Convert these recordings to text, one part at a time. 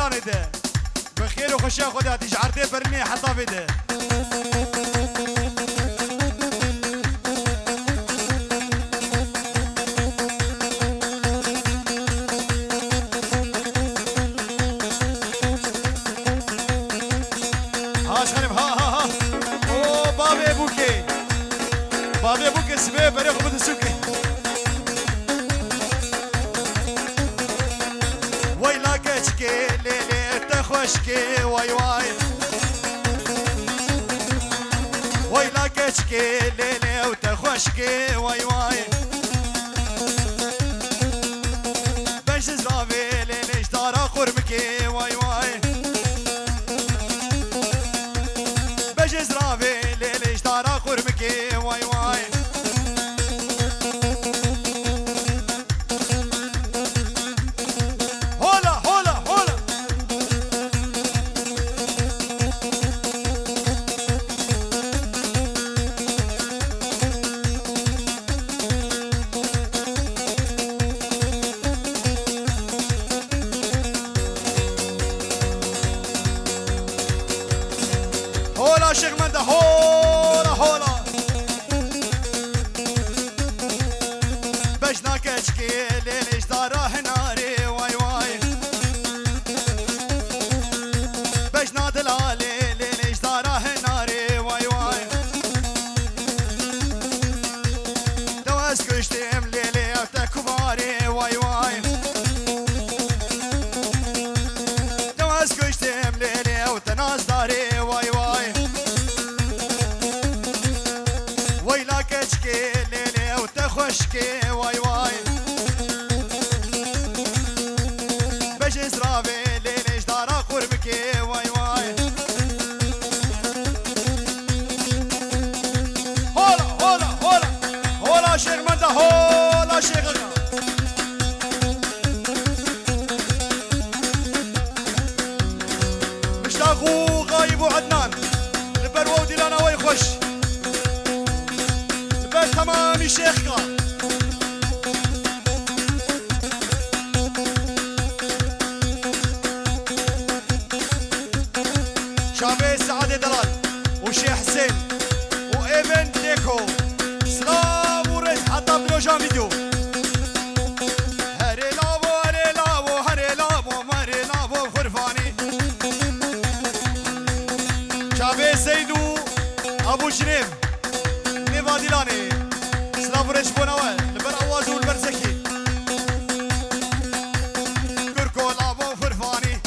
جوانه ده بخير وخشيه خدها تجعرتي برني حطها في ده بابي ابوك اسمه بريخ ابو السوكي ويلا كشكي ليلي تخشكي واي واي ويلا كشكي ليلي وتخشكي واي واي باش زرافي ليلي اشترى قربكي واي واي باش زرافي ليلي اشترى قربكي واي واي هولا شيخ منده هولا هولا باش ناكشكي ليش داره ناري واي واي باش نادلالي ليش داره ناري واي واي دواس كشتم ليلي وتكباري واي واي دواس كشتم ليلي وتناس داري واي واي ويلا كشكي ليلي وتخشكي واي واي باش اسرافي ليلي اشدارا قربكي واي واي هولا هولا هولا هولا شيخ منده هولا شيخ مشتاقو غايب وعدنان البرو وديلانا ويخش تمامي شيخنا شافي سعادة دلال وشيخ حسين وإيفن ديكو سلام ورز حتى بلوجان فيديو هري لابو هري لابو هري لابو مري لابو خرفاني شافي سيدو أبو شريف نيفاديلاني فريش بوناوال لبر أواز والبرزكي كركو لابو فرفاني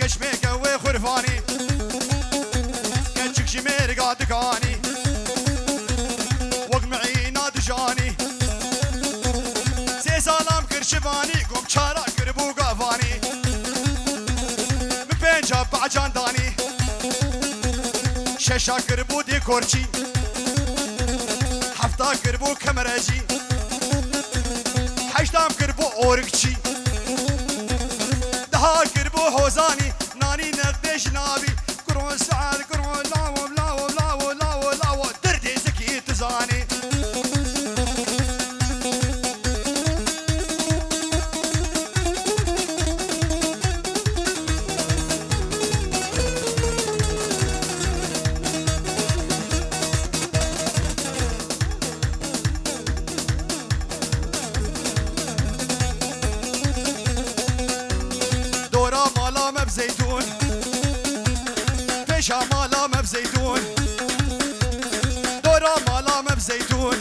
كشميك وخرفاني كنشك شمير قادكاني وقمعي نادجاني سي سلام كرشباني قوم شارع كربو قافاني مبين جاب عجان داني شاشا كربو ديكورشي حفتا كربو كمراجي حشتام كربو اوركشي دها كربو حوزاني ناني نقدش نابي كرون سعال كرون لاو لاو لاو لاو لاو دردي زكي تزاني بزيتون بيشا مالا ما بزيتون دورا مالا ما بزيتون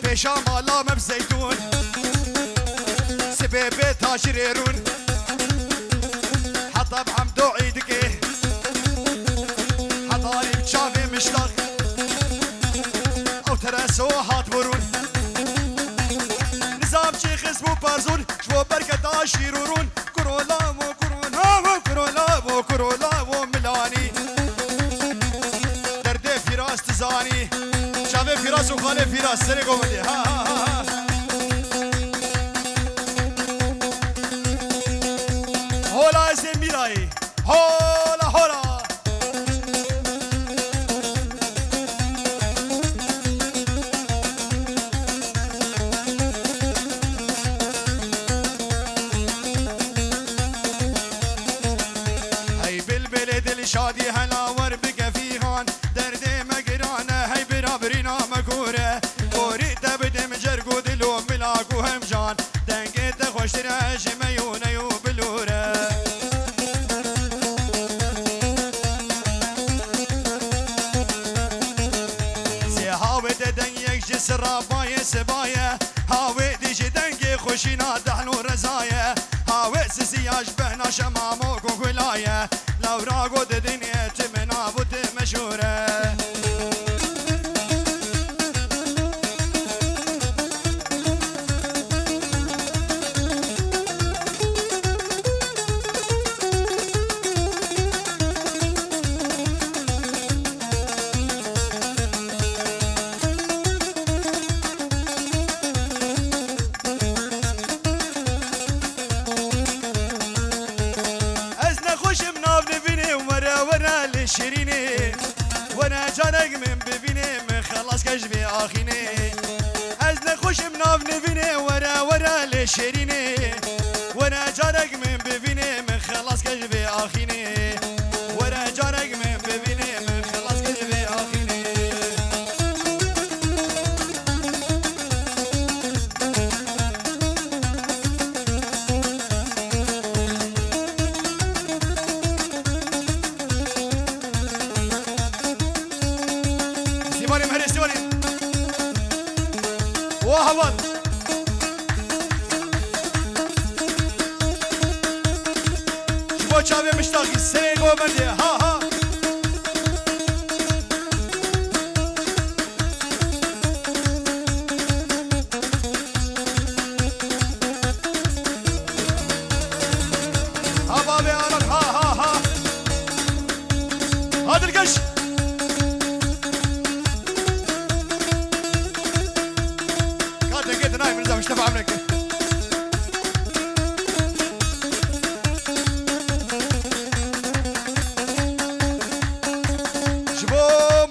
بيشا مالا ما بزيتون سبيبي تاشريرون حتى بعمدو عيدك ايه حضاري بتشافي مشتاق او ترسو هات برون نظام شيخ اسمه بازون شو بركة تاشيرون كرولا كرولا وملاني درد فراس تزاني شافي فراس وخالي فراس سرقو مدي ها ها ها هولا زميراي هولا هولا شادي هلا وربك فيهان دردي مقرانه هي برابرينا مقوره قوري تبدي مجرقو دلو ملاكو همجان دنقيت خوش تراج ميونه وبلوره زي هاوي دنيك جسر راباية سباية هاوي ديجي دنقي خوشينا دحلو رزاية هاوي سيسياش بهنا شماموك وقلاية لو راقو دنيا تمنا بوت مشهورة شيريني وانا جارك من ببيني من خلاص كشبي اخيني ازنا خوش مناف نبيني ورا لشيريني وانا جارك من ببيني من خلاص كشبي اخيني وانا جارك من ببيني من خلاص كشبي اخيني وهبط شبو شابي مشتاقي سريق ومردي ها ها ها بابي عرب ها ها ها هذا القش مش تبع عمرك شبو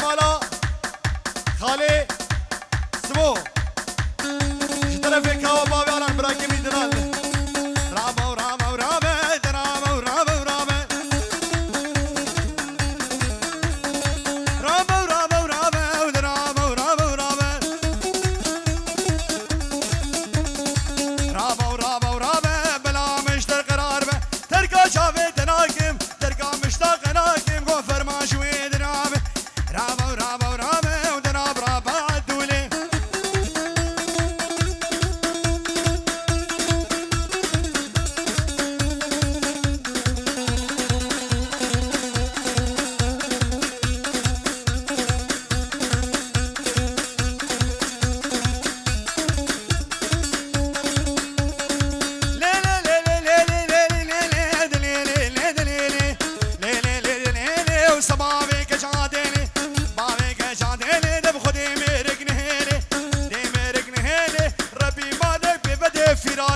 مالا خالي سمو شترفك هوا بابي على براكي من دلال رابا ورابا ورابا درابا ورابا ورابا رابا ورابا ورابا ودرابا ورابا ورابا رابا ورابا ورابا بلا مشتر قرار به تركا شافي تناكم تركا مشتاق ناكم قو فرماش ويدرابه رابا ورابا ورابا ودراب رابا عدولي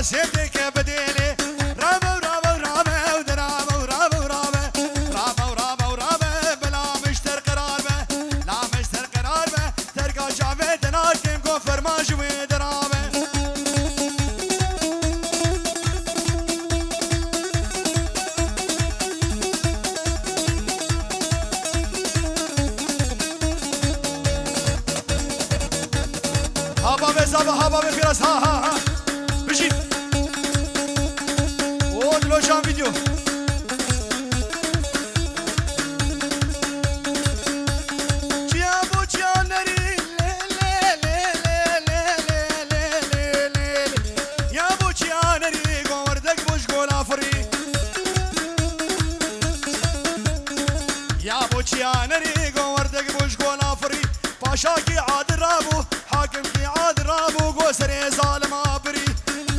سيدك بديلي رابا ورابا ورابا ودرابا ورابا ورابا رابا ورابا ورابا بلا مشتر قرار به لا مشتر قرار به ترقى شعبي تناكم قو فرماش ودرابه هابا بزابا هابا بفراس ها ها ها بشي لوشان فيديو جيابو جانري يا بو جانري قوردك بوش قولافري يا بو جانري قوردك بوش قولافري باشاكي عاد رابو حاكمكي عاد رابو قوسري ظالم ابري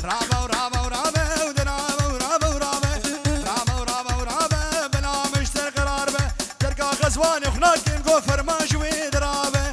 رابا ورابا ورابا ودرابا ورابا ورابا رابا ورابا ورابا بلا مشتر قرار به تركا غزواني وخناكم قو فرماش ودرابه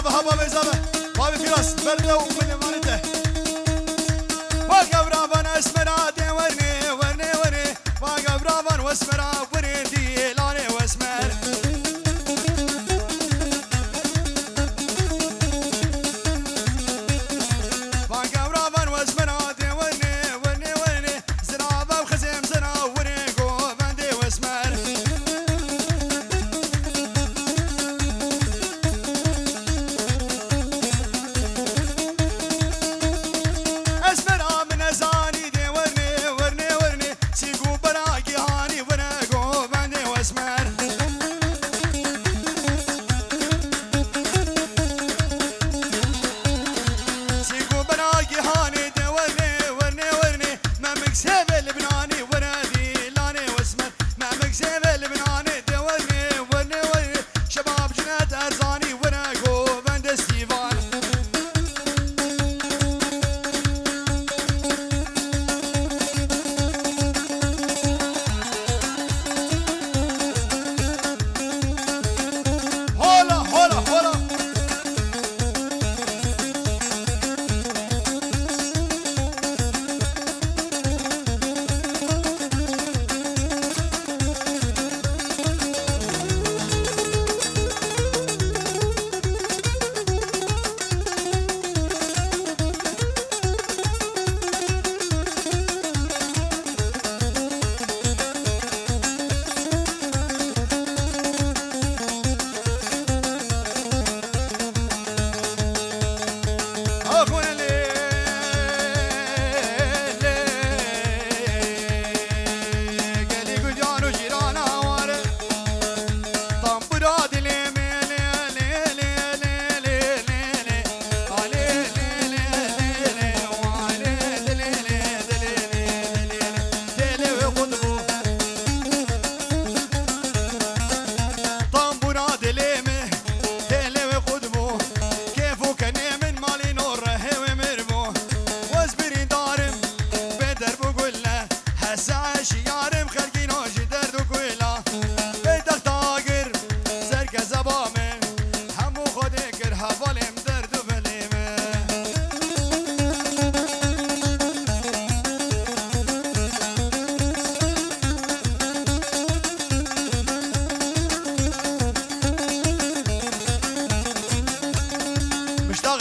هبا هبا بزابه بابي فراس برده ومن مانته وقبرافن اسمرا دي ورني ورني ورني وقبرافن واسمرا ورني دي لاني واسمر وقبرافن واسمرا دي ورني ورني ورني زرابه وخزم زرا ورني قوفن دي واسمر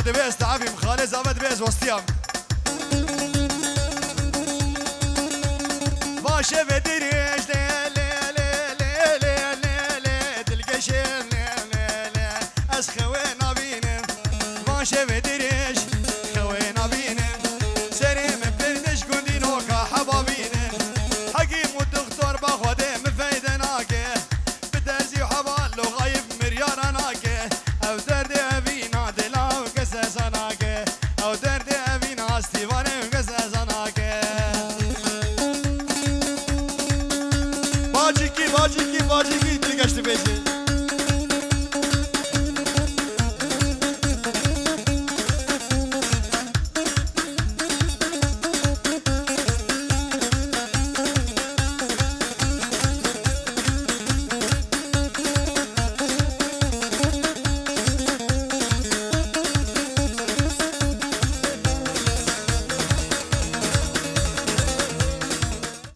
دبيز تعبي مخالي زابد بيز وسطيام باشه بدريش لي لي لي لي لي لي لي تلقشين لي لي لي اس خوينا بينم باشه بدريش خوينا بينم سريم بردش قندينو كحبا بينم حقيم والدكتور باخوده مفيدناكي بدرزي وحبالو غايب مريارناكي او دردي ابينا دلاو قسسناكي او دردي ابينا استيواني قسسناكي باجيكي باجيكي باجيكي تلقشت بيجي